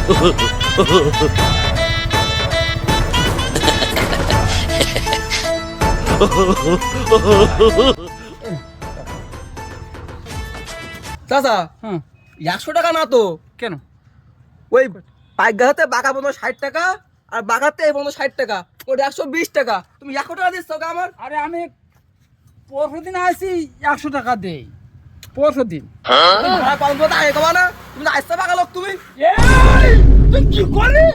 চাচা, 100 টাকা না তো। কেন? ওই পাইগাতে বাঁকা বন্ধ 60 টাকা, আর বাঁকাতে এই বন্ধ 60 টাকা, ওটা 120 টাকা। তুমি 100 টাকা দিচ্ছ আমার? আরে আমি পরশুদিন আসি 100 টাকা দেই, পরশুদিন। ভাড়া পালবো তো আগে কমা না, তুমি তো আসতে বাঁকা লোক তুমি। তুই কি করলি?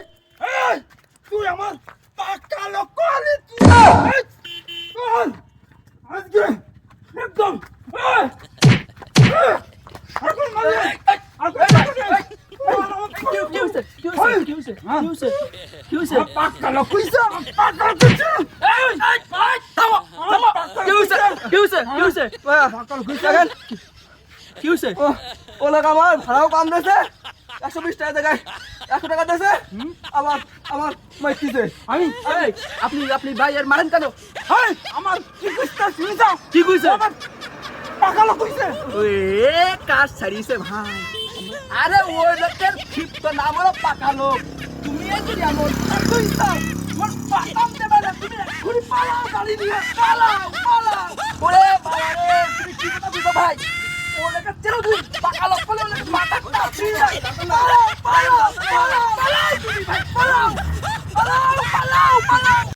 তুই আমার পাকা লোক করলি তুই। আজকে একদম ও লোক আমার ভাড়াও কম দিয়েছে, 120 টাকা জায়গায় 100 টাকা দিয়েছে। আমার আমার মাইতিছে। আমি আপনি ভাই আর মারেন কেন? আমার কি কইছিস শুনে যাও। কি কইছে? আমার পাকা লোক কইছে। এ কাজ ছাড়িয়েছে ভাই। আরে ওই লোকের ক্ষিপ্ত নাম হলো পাকা লোক। তুমি যদি এমন কইছো, তোমার পাকাম দেবে না, তুমি এক্ষুনি পালাও, গাড়ি নিয়ে পালাও। ওরে বাবা রে, তুমি কি কথা বুঝো ভাই? ও লোকের চেনো তুমি পাকা লোক বলে, ও লোকের মাথা কোথা ছিঁড়ে যায়। পালাও তুমি ভাই, পালাও।